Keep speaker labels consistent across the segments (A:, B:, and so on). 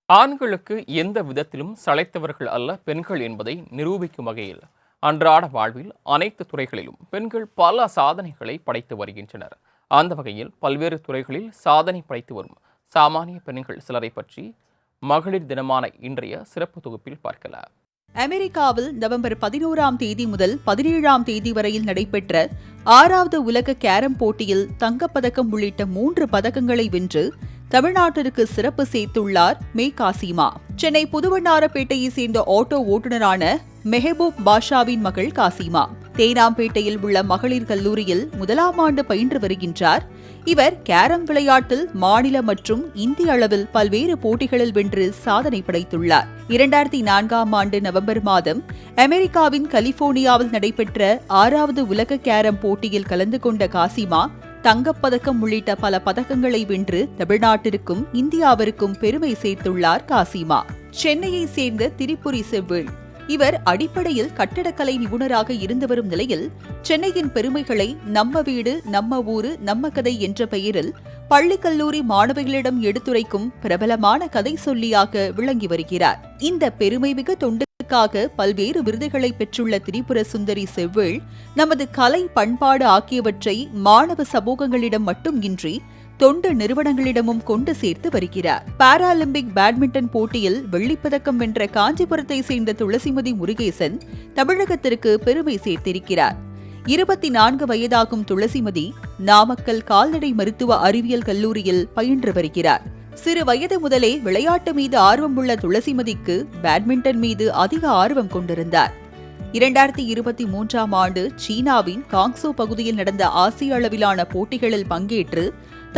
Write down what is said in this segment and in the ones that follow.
A: ஆண்களுக்கு எந்த விதத்திலும் சளைத்தவர்கள் அல்ல பெண்கள் என்பதை நிரூபிக்கும் வகையில் அன்றாட வாழ்வில் அனைத்து துறைகளிலும் பெண்கள் பல சாதனைகளை படைத்து வருகின்றனர். அந்த வகையில் பல்வேறு துறைகளில் சாதனை படைத்து வரும் சாமானிய பெண்கள் சிலரை பற்றி மகளிர் தினமான இன்றைய சிறப்பு தொகுப்பில் பார்க்கலாம்.
B: அமெரிக்காவில் நவம்பர் 11ஆம் தேதி முதல் 17ஆம் தேதி வரையில் நடைபெற்ற 6வது உலக கேரம் போட்டியில் தங்கப்பதக்கம் உள்ளிட்ட 3 பதக்கங்களை வென்று தமிழ்நாட்டிற்கு சிறப்பு சேர்த்துள்ளார் மே காசிமா. சென்னை புதுவண்ணாரப்பேட்டையை சேர்ந்த ஆட்டோ ஓட்டுநரான மெஹபூப் பாஷாவின் மகள் காசிமா தேனாம்பேட்டையில் உள்ள மகளிர் கல்லூரியில் 1ஆம் ஆண்டு பயின்று வருகின்றார். இவர் கேரம் விளையாட்டில் மாநில மற்றும் இந்திய அளவில் பல்வேறு போட்டிகளில் வென்று சாதனை படைத்துள்ளார். 2004ஆம் ஆண்டு நவம்பர் மாதம் அமெரிக்காவின் கலிபோர்னியாவில் நடைபெற்ற 6வது உலக கேரம் போட்டியில் கலந்து கொண்ட காசிமா தங்கப்பதக்கம் உள்ளிட்ட பல பதக்கங்களை வென்று தமிழ்நாட்டிற்கும் இந்தியாவிற்கும் பெருமை சேர்த்துள்ளார் காசிமா. சென்னையை சேர்ந்த திரிபுரி செவ்வேள். இவர் அடிப்படையில் கட்டடக்கலை நிபுணராக இருந்து வரும் நிலையில் சென்னையின் பெருமைகளை நம்ம வீடு நம்ம ஊரு நம்ம கதை என்ற பெயரில் பள்ளி கல்லூரி மாணவிகளிடம் எடுத்துரைக்கும் பிரபலமான கதை சொல்லியாக விளங்கி வருகிறார். இந்த பெருமைமிகு தொண்டுக்காக பல்வேறு விருதுகளை பெற்றுள்ள திரிபுர சுந்தரி செவ்வேள் நமது கலை பண்பாடு ஆகியவற்றை மாணவ சமூகங்களிடம் மட்டுமின்றி தொண்டு நிறுவனங்களிடமும் கொண்டு சேர்த்து வருகிறார். பாராலிம்பிக் பேட்மிண்டன் போட்டியில் வெள்ளிப்பதக்கம் வென்ற காஞ்சிபுரத்தை சேர்ந்த துளசிமதி முருகேசன் தமிழகத்திற்கு பெருமை சேர்த்திருக்கிறார். 24 வயதாகும் துளசிமதி நாமக்கல் கால்நடை மருத்துவ அறிவியல் கல்லூரியில் பயின்று வருகிறார். சிறு வயது முதலே விளையாட்டு மீது ஆர்வம் உள்ள துளசிமதிக்கு பேட்மிண்டன் மீது அதிக ஆர்வம் கொண்டிருந்தார். 2023ஆம் ஆண்டு சீனாவின் காங்சோ பகுதியில் நடந்த ஆசிய அளவிலான போட்டிகளில் பங்கேற்று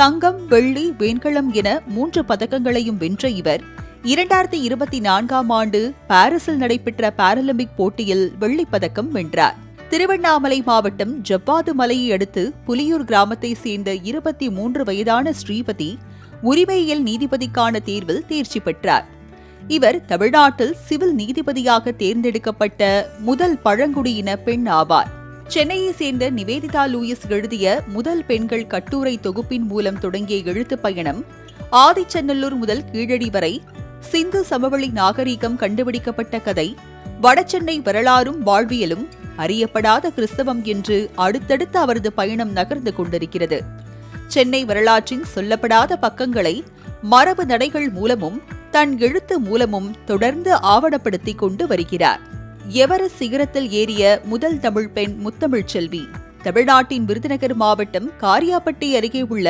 B: தங்கம், வெள்ளி, வெண்கலம் என 3 பதக்கங்களையும் வென்ற இவர் 2024ஆம் ஆண்டு பாரிஸில் நடைபெற்ற பாராலிம்பிக் போட்டியில் வெள்ளிப்பதக்கம் வென்றார். திருவண்ணாமலை மாவட்டம் ஜவ்வாது மலையை அடுத்து புலியூர் கிராமத்தை சேர்ந்த 23 வயதான ஸ்ரீபதி உரிமையியல் நீதிபதிக்கான தேர்வில் தேர்ச்சி பெற்றார். இவர் தமிழ்நாட்டில் சிவில் நீதிபதியாக தேர்ந்தெடுக்கப்பட்ட முதல் பழங்குடியின பெண் ஆவார். சென்னையை சேர்ந்த நிவேதிதா லூயிஸ் எழுதிய முதல் பெண்கள் கட்டுரை தொகுப்பின் மூலம் தொடங்கிய எழுத்துப் பயணம் ஆதிச்சநல்லூர் முதல் கீழடி வரை, சிந்து சமவெளி நாகரீகம் கண்டுபிடிக்கப்பட்ட கதை, வடசென்னை வரலாறும் வாழ்வியலும், அறியப்படாத கிறிஸ்தவம் என்று அடுத்தடுத்து அவரது பயணம் நகர்ந்து கொண்டிருக்கிறது. சென்னை வரலாற்றின் சொல்லப்படாத பக்கங்களை மரபு நடைகள் மூலமும் தன் எழுத்து மூலமும் தொடர்ந்து ஆவணப்படுத்திக் கொண்டு வருகிறார். எவரெஸ்ட் சிகரத்தில் ஏறிய முதல் தமிழ் பெண் முத்தமிழ்ச் செல்வி. தமிழ்நாட்டின் விருதுநகர் மாவட்டம் காரியாபட்டி அருகே உள்ள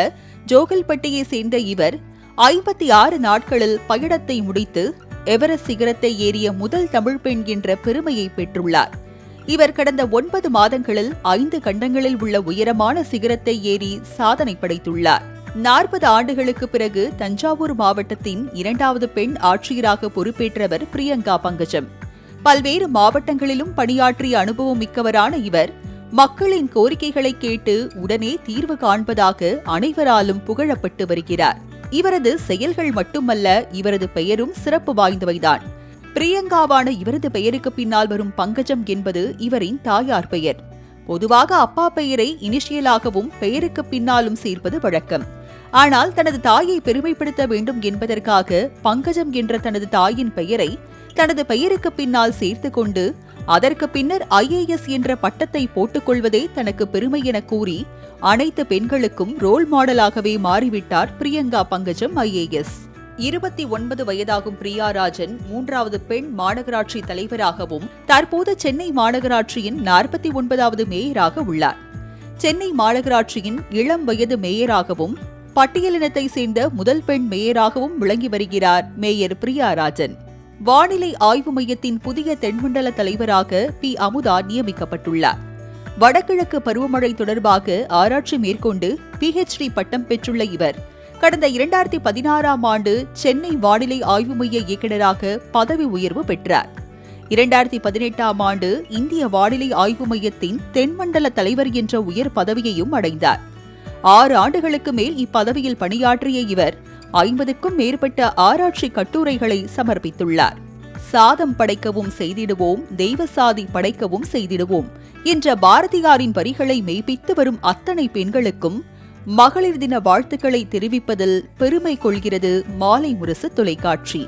B: ஜோகல்பட்டியை சேர்ந்த இவர் 56 நாட்களில் பயணத்தை முடித்து எவரெஸ்ட் சிகரத்தை ஏறிய முதல் தமிழ் பெண் என்ற பெருமையை பெற்றுள்ளார். இவர் கடந்த 9 மாதங்களில் 5 கண்டங்களில் உள்ள உயரமான சிகரத்தை ஏறி சாதனை படைத்துள்ளார். 40 ஆண்டுகளுக்கு பிறகு தஞ்சாவூர் மாவட்டத்தின் 2வது பெண் ஆட்சியராக பொறுப்பேற்றவர் பிரியங்கா பங்கஜம். பல்வேறு மாவட்டங்களிலும் பணியாற்றிய அனுபவம் மிக்கவரான இவர் மக்களின் கோரிக்கைகளை கேட்டு உடனே தீர்வு காண்பதாக அனைவராலும் புகழப்பட்டு வருகிறார். இவரது செயல்கள் மட்டுமல்ல, இவரது பெயரும் சிறப்பு வாய்ந்தவைதான். பிரியங்காவான இவரது பெயருக்கு பின்னால் வரும் பங்கஜம் என்பது இவரின் தாயார் பெயர். பொதுவாக அப்பா பெயரை இனிஷியலாகவும் பெயருக்கு பின்னாலும் சேர்ப்பது வழக்கம். ஆனால் தனது தாயை பெருமைப்படுத்த வேண்டும் என்பதற்காக பங்கஜம் என்ற தனது தாயின் பெயரை தனது பெயருக்கு பின்னால் சேர்த்து கொண்டு அதற்கு பின்னர் IAS என்ற பட்டத்தை போட்டுக்கொள்வதே தனக்கு பெருமை என கூறி அனைத்து பெண்களுக்கும் ரோல் மாடலாகவே மாறிவிட்டார் பிரியங்கா பங்கஜம் IAS. 29 வயதாகும் பிரியாராஜன் 3வது பெண் மாநகராட்சி தலைவராகவும் தற்போது சென்னை மாநகராட்சியின் 49வது மேயராக உள்ளார். சென்னை மாநகராட்சியின் இளம் வயது மேயராகவும் பட்டியலினத்தை சேர்ந்த முதல் பெண் மேயராகவும் விளங்கி வருகிறார் மேயர் பிரியாராஜன். வானிலை ஆய்வு மையத்தின் புதிய தென்மண்டல தலைவராக பி. அமுதா நியமிக்கப்பட்டுள்ளார். வடகிழக்கு பருவமழை தொடர்பாக ஆராய்ச்சி மேற்கொண்டு PhD பட்டம் பெற்றுள்ள இவர் கடந்த 2016ஆம் ஆண்டு சென்னை வானிலை ஆய்வு மைய இயக்குநராக பதவி உயர்வு பெற்றார். 2018ஆம் ஆண்டு இந்திய வானிலை ஆய்வு மையத்தின் தென்மண்டல தலைவர் என்ற உயர் பதவியையும் அடைந்தார். 6 ஆண்டுகளுக்கு மேல் இப்பதவியில் பணியாற்றிய இவர் 50க்கும் மேற்பட்ட ஆராய்ச்சி கட்டுரைகளை சமர்ப்பித்துள்ளார். சாதம் படைக்கவும் செய்திடுவோம், தெய்வசாதி படைக்கவும் செய்திடுவோம் என்ற பாரதியாரின் வரிகளை மெய்ப்பித்து வரும் அத்தனை பெண்களுக்கும் மகளிர் தின வாழ்த்துக்களை தெரிவிப்பதில் பெருமை கொள்கிறது மாலை முரசு தொலைக்காட்சி.